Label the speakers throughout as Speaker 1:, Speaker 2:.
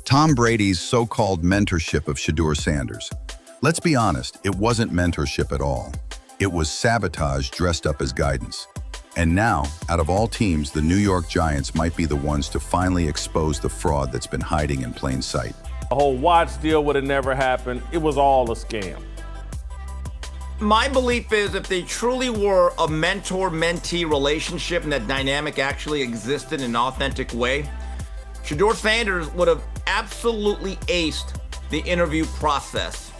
Speaker 1: Tom Brady's so-called mentorship of Shedeur Sanders. Let's be honest, it wasn't mentorship at all. It was sabotage dressed up as guidance. And now, out of all teams, the New York Giants might be the ones to finally expose the fraud that's been hiding in plain sight.
Speaker 2: The whole watch deal would have never happened. It was all a scam.
Speaker 3: My belief is if they truly were a mentor-mentee relationship and that dynamic actually existed in an authentic way, Shedeur Sanders would have absolutely aced the interview process.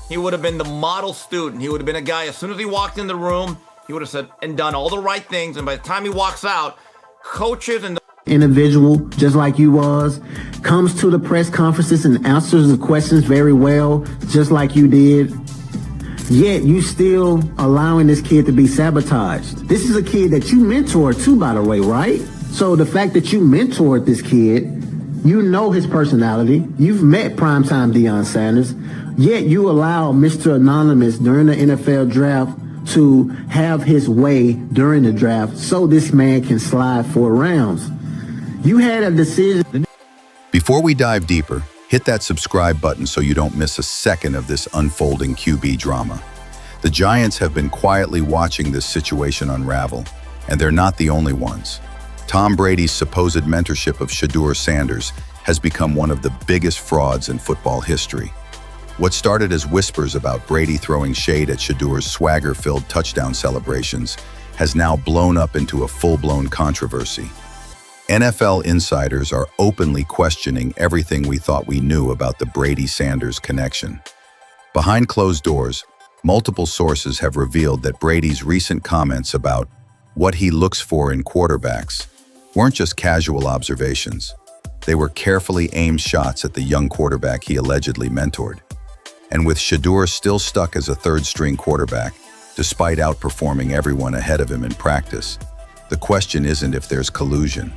Speaker 3: He would have been the model student. He would have been a guy, as soon as he walked in the room, he would have said and done all the right things. And by the time he walks out, coaches and
Speaker 4: individual, just like you was, comes to the press conferences and answers the questions very well, just like you did. Yet you still allowing this kid to be sabotaged. This is a kid that you mentored too, by the way, right? So the fact that you mentored this kid, you know his personality, you've met primetime Deion Sanders, yet you allow Mr. Anonymous during the NFL draft to have his way during the draft so this man can slide 4 rounds. You had a decision.
Speaker 1: Before we dive deeper, hit that subscribe button so you don't miss a second of this unfolding QB drama. The Giants have been quietly watching this situation unravel, and they're not the only ones. Tom Brady's supposed mentorship of Shedeur Sanders has become one of the biggest frauds in football history. What started as whispers about Brady throwing shade at Shedeur's swagger-filled touchdown celebrations has now blown up into a full-blown controversy. NFL insiders are openly questioning everything we thought we knew about the Brady-Sanders connection. Behind closed doors, multiple sources have revealed that Brady's recent comments about what he looks for in quarterbacks weren't just casual observations. They were carefully aimed shots at the young quarterback he allegedly mentored. And with Shedeur still stuck as a third-string quarterback, despite outperforming everyone ahead of him in practice, the question isn't if there's collusion.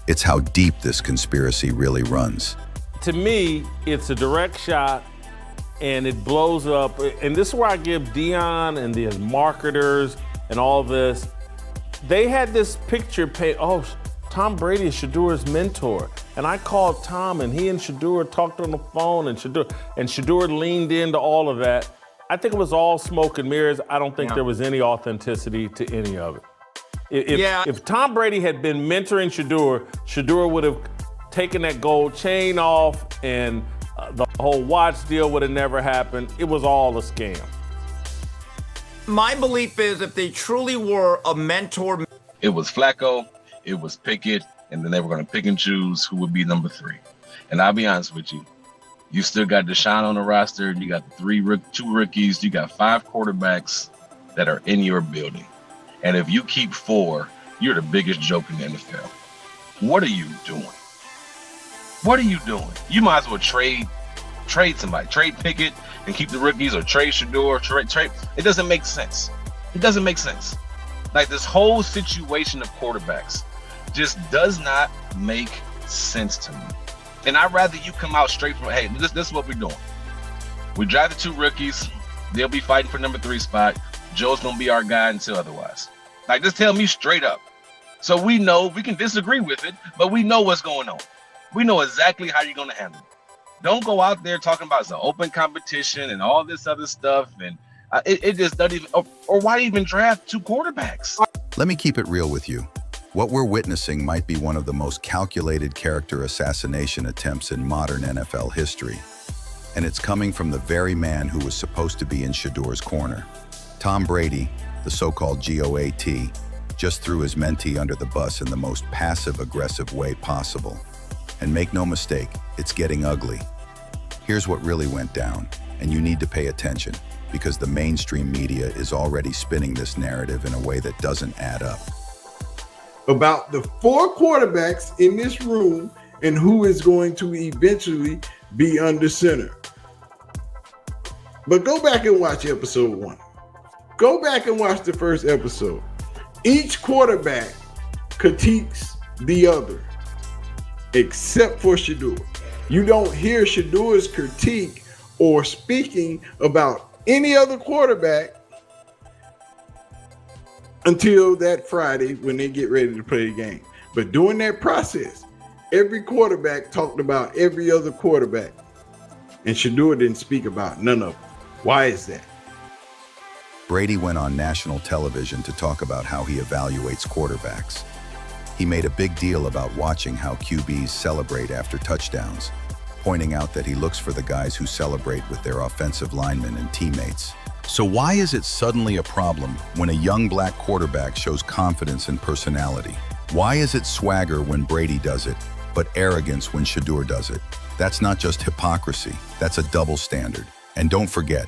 Speaker 1: It's how deep this conspiracy really runs.
Speaker 2: To me, it's a direct shot, and it blows up. And this is where I give Deion and the marketers and all this. They had this picture paint. Oh, Tom Brady is Shedeur's mentor. And I called Tom, and he and Shedeur talked on the phone, and Shedeur leaned into all of that. I think it was all smoke and mirrors. I don't think there was any authenticity to any of it. If Tom Brady had been mentoring Shedeur would have taken that gold chain off, and the whole watch deal would have never happened. It was all a scam.
Speaker 3: my belief is if they truly were a mentor.
Speaker 5: It was Flacco, it was Pickett, and then they were going to pick and choose who would be number 3. And I'll be honest with you, you still got Deshaun on the roster. You got the 2 rookies. You got 5 quarterbacks that are in your building. And if you keep 4, you're the biggest joke in the NFL. What are you doing? What are you doing? You might as well trade somebody. Trade Pickett and keep the rookies, or trade Shedeur. Trade. It doesn't make sense. It doesn't make sense. Like, this whole situation of quarterbacks just does not make sense to me. And I'd rather you come out straight from, hey, this is what we're doing. We drive the 2 rookies. They'll be fighting for number 3 spot. Joe's going to be our guy until otherwise. Like, just tell me straight up. So we know, we can disagree with it, but we know what's going on. We know exactly how you're going to handle it. Don't go out there talking about some open competition and all this other stuff. And it just doesn't even, or why even draft 2 quarterbacks?
Speaker 1: Let me keep it real with you. What we're witnessing might be one of the most calculated character assassination attempts in modern NFL history. And it's coming from the very man who was supposed to be in Shedeur's corner. Tom Brady, the so-called GOAT, just threw his mentee under the bus in the most passive-aggressive way possible. And make no mistake, it's getting ugly. Here's what really went down, and you need to pay attention, because the mainstream media is already spinning this narrative in a way that doesn't add up.
Speaker 6: About the 4 quarterbacks in this room and who is going to eventually be under center. But go back and watch episode 1. Go back and watch the first episode. Each quarterback critiques the other, except for Shedeur. You don't hear Shedeur's critique or speaking about any other quarterback until that Friday when they get ready to play the game. But during that process, Every quarterback talked about every other quarterback, and Shedeur didn't speak about none of them. Why is that?
Speaker 1: Brady went on national television to talk about how he evaluates quarterbacks. He made a big deal about watching how QBs celebrate after touchdowns, pointing out that he looks for the guys who celebrate with their offensive linemen and teammates. So why is it suddenly a problem when a young black quarterback shows confidence and personality? Why is it swagger when Brady does it, but arrogance when Shedeur does it? That's not just hypocrisy, that's a double standard. And don't forget,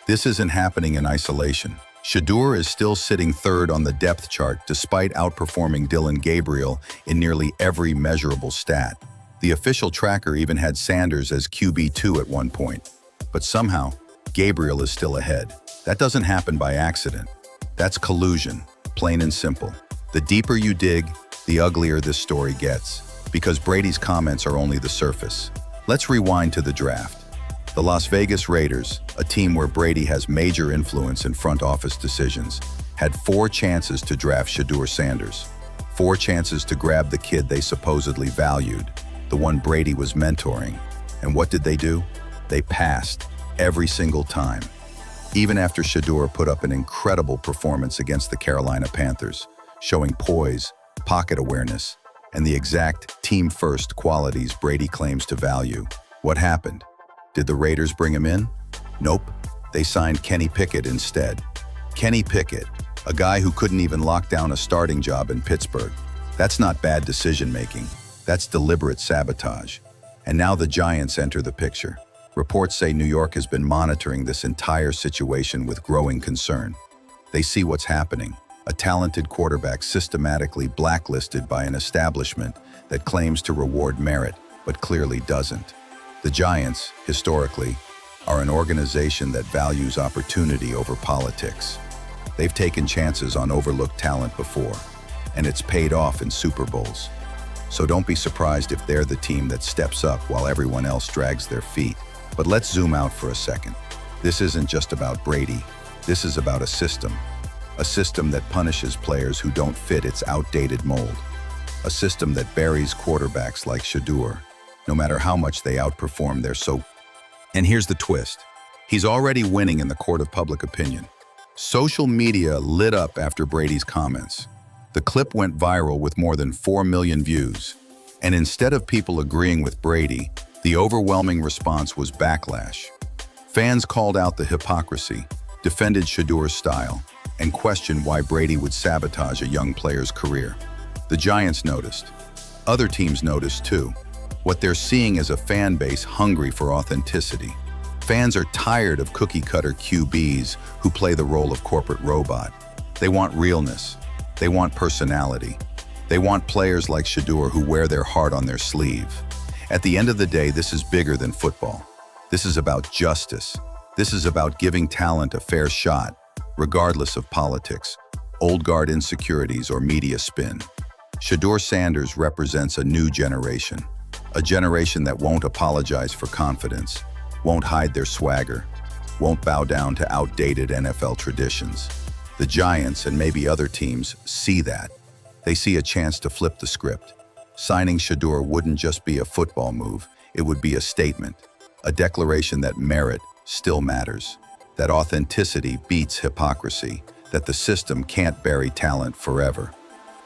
Speaker 1: this isn't happening in isolation. Shedeur is still sitting third on the depth chart despite outperforming Dylan Gabriel in nearly every measurable stat. The official tracker even had Sanders as QB2 at one point. But somehow, Gabriel is still ahead. That doesn't happen by accident. That's collusion, plain and simple. The deeper you dig, the uglier this story gets, because Brady's comments are only the surface. Let's rewind to the draft. The Las Vegas Raiders, a team where Brady has major influence in front office decisions, had 4 chances to draft Shedeur Sanders. 4 chances to grab the kid they supposedly valued, the one Brady was mentoring. And what did they do? They passed every single time. Even after Shedeur put up an incredible performance against the Carolina Panthers, showing poise, pocket awareness, and the exact team-first qualities Brady claims to value. What happened? Did the Raiders bring him in? Nope. They signed Kenny Pickett instead. Kenny Pickett, a guy who couldn't even lock down a starting job in Pittsburgh. That's not bad decision-making. That's deliberate sabotage. And now the Giants enter the picture. Reports say New York has been monitoring this entire situation with growing concern. They see what's happening. A talented quarterback systematically blacklisted by an establishment that claims to reward merit, but clearly doesn't. The Giants, historically, are an organization that values opportunity over politics. They've taken chances on overlooked talent before, and it's paid off in Super Bowls. So don't be surprised if they're the team that steps up while everyone else drags their feet. But let's zoom out for a second. This isn't just about Brady. This is about a system that punishes players who don't fit its outdated mold. A system that buries quarterbacks like Shedeur, no matter how much they outperform their so. And here's the twist. He's already winning in the court of public opinion. Social media lit up after Brady's comments. The clip went viral with more than 4 million views. And instead of people agreeing with Brady, the overwhelming response was backlash. Fans called out the hypocrisy, defended Shedeur's style, and questioned why Brady would sabotage a young player's career. The Giants noticed. Other teams noticed too. What they're seeing is a fan base hungry for authenticity. Fans are tired of cookie-cutter QBs who play the role of corporate robot. They want realness. They want personality. They want players like Shedeur who wear their heart on their sleeve. At the end of the day, this is bigger than football. This is about justice. This is about giving talent a fair shot, regardless of politics, old guard insecurities, or media spin. Shedeur Sanders represents a new generation, a generation that won't apologize for confidence, won't hide their swagger, won't bow down to outdated NFL traditions. The Giants and maybe other teams see that. They see a chance to flip the script. Signing Shedeur wouldn't just be a football move, it would be a statement, a declaration that merit still matters, that authenticity beats hypocrisy, that the system can't bury talent forever.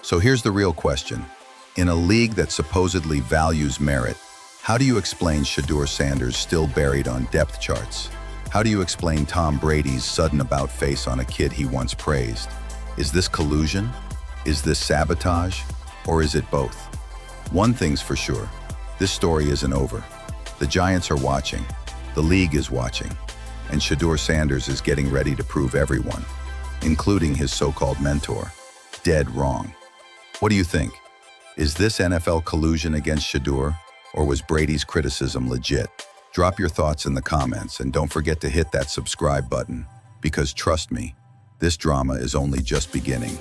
Speaker 1: So here's the real question. In a league that supposedly values merit, how do you explain Shedeur Sanders still buried on depth charts? How do you explain Tom Brady's sudden about-face on a kid he once praised? Is this collusion? Is this sabotage? Or is it both? One thing's for sure, this story isn't over. The Giants are watching, the league is watching, and Shedeur Sanders is getting ready to prove everyone, including his so-called mentor, dead wrong. What do you think? Is this NFL collusion against Shedeur, or was Brady's criticism legit? Drop your thoughts in the comments and don't forget to hit that subscribe button, because trust me, this drama is only just beginning.